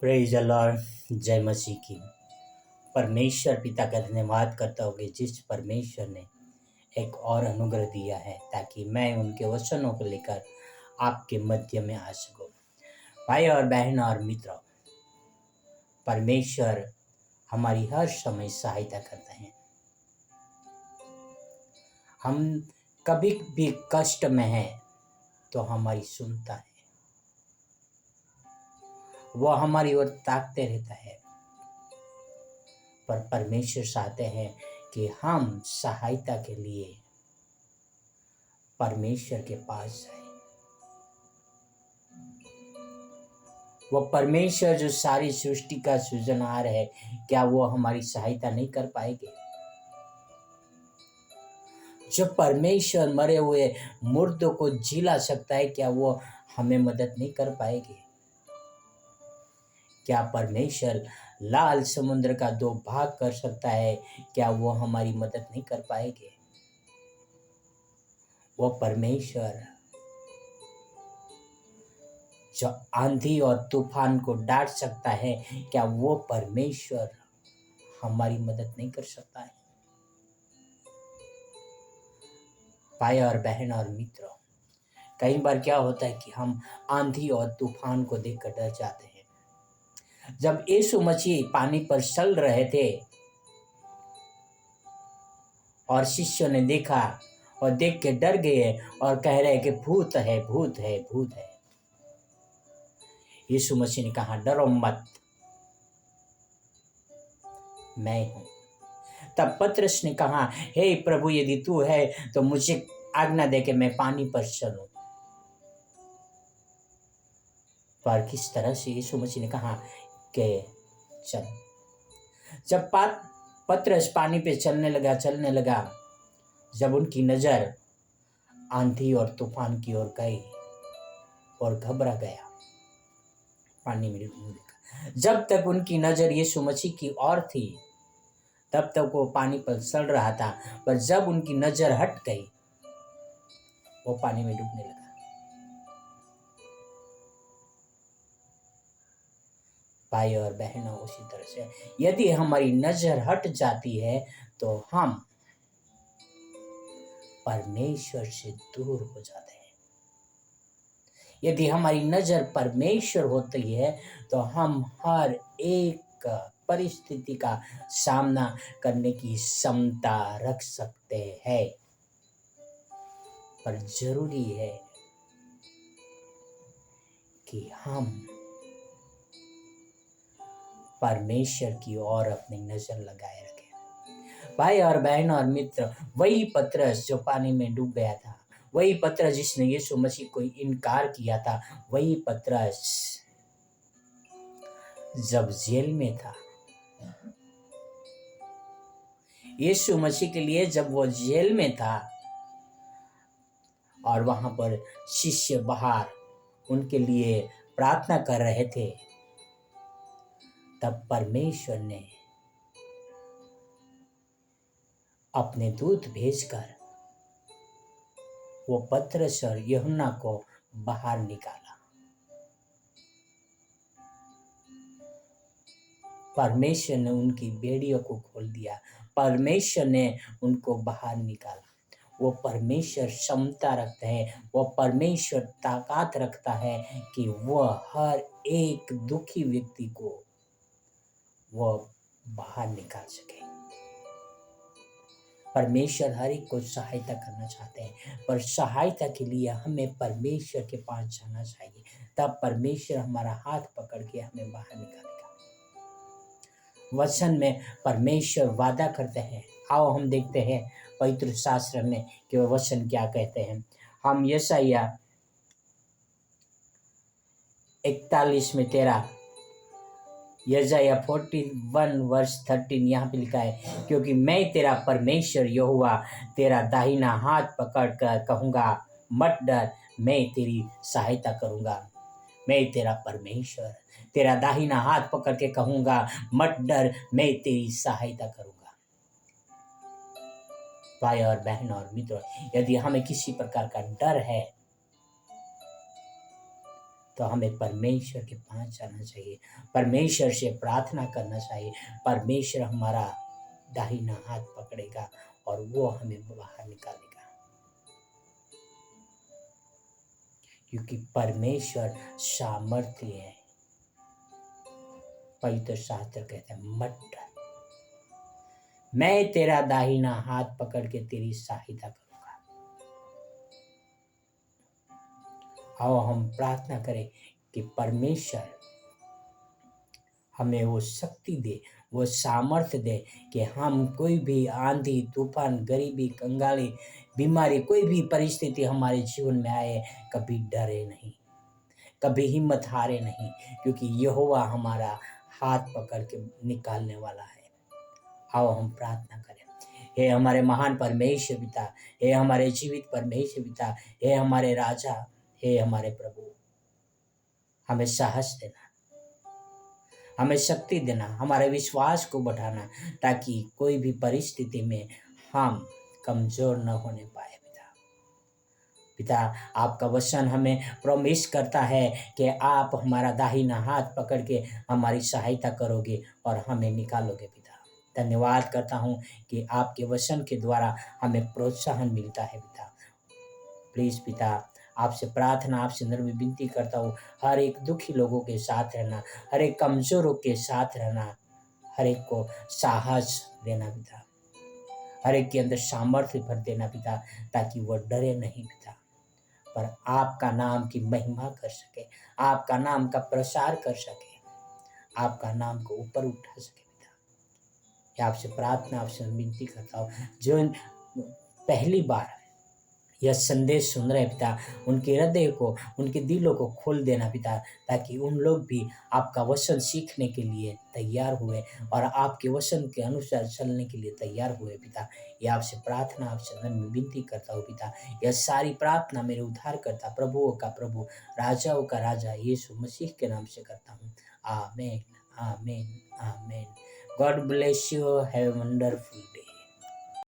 Praise the Lord. जय मसीह की। परमेश्वर पिता का धन्यवाद करता हूँ कि जिस परमेश्वर ने एक और अनुग्रह दिया है ताकि मैं उनके वचनों को लेकर आपके मध्य में आ सकूं। भाई और बहन और मित्रों, परमेश्वर हमारी हर समय सहायता करते हैं। हम कभी भी कष्ट में हैं तो हमारी सुनता है, वह हमारी ओर ताकते रहता है। पर परमेश्वर चाहते हैं कि हम सहायता के लिए परमेश्वर के पास जाएं। वो परमेश्वर जो सारी सृष्टि का सृजनहार है, क्या वो हमारी सहायता नहीं कर पाएंगे? जो परमेश्वर मरे हुए मुर्दों को जिला सकता है, क्या वो हमें मदद नहीं कर पाएंगे? क्या परमेश्वर लाल समुद्र का 2 भाग कर सकता है, क्या वो हमारी मदद नहीं कर पाएंगे? वो परमेश्वर जो आंधी और तूफान को डांट सकता है, क्या वो परमेश्वर हमारी मदद नहीं कर सकता है? भाई और बहन और मित्रों, कई बार क्या होता है कि हम आंधी और तूफान को देखकर डर जाते हैं। जब यीशु मसीह पानी पर चल रहे थे और शिष्यों ने देखा और देख के डर गए और कह रहे कि भूत है, भूत है, भूत है। यीशु मसीह ने कहा, डरो मत, मैं हूं। तब पतरस ने कहा, हे प्रभु, यदि तू है तो मुझे आज्ञा दे के मैं पानी पर चलूं। पर किस तरह से यीशु मसीह ने कहा कि चल। जब पतरस पानी पे चलने लगा, जब उनकी नजर आंधी और तूफान की ओर गई और घबरा गया, पानी में डूबने लगा। जब तक उनकी नजर यीशु मसीह की ओर थी तब तक वो पानी पर चल रहा था, पर जब उनकी नजर हट गई वो पानी में डूबने लगा। भाई और बहनों, उसी तरह से यदि हमारी नजर हट जाती है तो हम परमेश्वर से दूर हो जाते हैं। यदि हमारी नजर परमेश्वर होती है तो हम हर एक परिस्थिति का सामना करने की क्षमता रख सकते हैं। पर जरूरी है कि हम परमेश्वर की ओर अपनी नजर लगाए रखें। भाई और बहन और मित्र, वही पतरस जो पानी में डूब गया था, वही पतरस जिसने यीशु मसीह को इनकार किया था, वही पतरस जब जेल में था, यीशु मसीह के लिए जब वो जेल में था और वहां पर शिष्य बाहर उनके लिए प्रार्थना कर रहे थे, तब परमेश्वर ने अपने दूत भेजकर वो पतरस और यूहन्ना को बाहर निकाला। परमेश्वर ने उनकी बेड़ियों को खोल दिया, परमेश्वर ने उनको बाहर निकाला। वो परमेश्वर क्षमता रखते हैं, वो परमेश्वर ताकत रखता है कि वह हर एक दुखी व्यक्ति को वो बाहर निकाल सके। परमेश्वर हर एक को सहायता करना चाहते हैं, पर सहायता के लिए हमें परमेश्वर के पास जाना चाहिए। तब परमेश्वर हमारा हाथ पकड़ के हमें बाहर निकालेगा। वचन में परमेश्वर वादा करते हैं। आओ हम देखते हैं पवित्र शास्त्र में कि वह वचन क्या कहते हैं। हम यशायाह 41 में 13, यशायाह 41 वर्ष 13 यहाँ पे लिखा है, क्योंकि मैं तेरा परमेश्वर यहोवा तेरा दाहिना हाथ पकड़ कर कहूँगा, मत डर, मैं तेरी सहायता करूँगा। मैं तेरा परमेश्वर तेरा दाहिना हाथ पकड़ के कहूँगा, मत डर, मैं तेरी सहायता करूँगा। भाई और बहन और मित्रों, यदि हमें किसी प्रकार का डर है तो हमें परमेश्वर के पास जाना चाहिए, परमेश्वर से प्रार्थना करना चाहिए। परमेश्वर हमारा दाहिना हाथ पकड़ेगा और वो हमें बाहर निकालेगा, क्योंकि परमेश्वर सामर्थ्य है। पवित्र शास्त्र कहते हैं मत डर, मैं तेरा दाहिना हाथ पकड़ के तेरी सहायता करूंगा। आओ हम प्रार्थना करें कि परमेश्वर हमें वो शक्ति दे, वो सामर्थ्य दे कि हम कोई भी आंधी तूफान, गरीबी, कंगाली, बीमारी, कोई भी परिस्थिति हमारे जीवन में आए, कभी डरे नहीं, कभी हिम्मत हारे नहीं, क्योंकि यहोवा हमारा हाथ पकड़ के निकालने वाला है। आओ हम प्रार्थना करें। हे हमारे महान परमेश्वर पिता, हे हमारे जीवित परमेश्वर पिता, हे हमारे राजा, हे हमारे प्रभु, हमें साहस देना, हमें शक्ति देना, हमारे विश्वास को बढ़ाना, ताकि कोई भी परिस्थिति में हम कमजोर न होने पाए। पिता, आपका वचन हमें प्रॉमिस करता है कि आप हमारा दाहिना हाथ पकड़ के हमारी सहायता करोगे और हमें निकालोगे। पिता, धन्यवाद करता हूँ कि आपके वचन के द्वारा हमें प्रोत्साहन मिलता है। पिता, प्लीज़ पिता, आपसे प्रार्थना, आपसे नम्र विनती करता हूँ, हर एक दुखी लोगों के साथ रहना, हर एक कमजोरों के साथ रहना, हर एक को साहस देना पिता, हर एक के अंदर सामर्थ्य भर देना पिता, ताकि वो डरे नहीं पिता, पर आपका नाम की महिमा कर सके, आपका नाम का प्रसार कर सके, आपका नाम को ऊपर उठा सके। पिता, आपसे प्रार्थना, आपसे विनती करता हूँ, जो पहली बार यह संदेश सुन रहे पिता, उनके हृदय को, उनके दिलों को खोल देना पिता, ताकि उन लोग भी आपका वचन सीखने के लिए तैयार हुए और आपके वचन के अनुसार चलने के लिए तैयार हुए। पिता, यह आपसे प्रार्थना, आपसे विनती करता हूँ पिता। यह सारी प्रार्थना मेरे उद्धार करता, प्रभुओं का प्रभु, राजाओं का राजा यीशु मसीह के नाम से करता हूँ। आमीन, आमीन, आमीन। God bless you, have a wonderful day.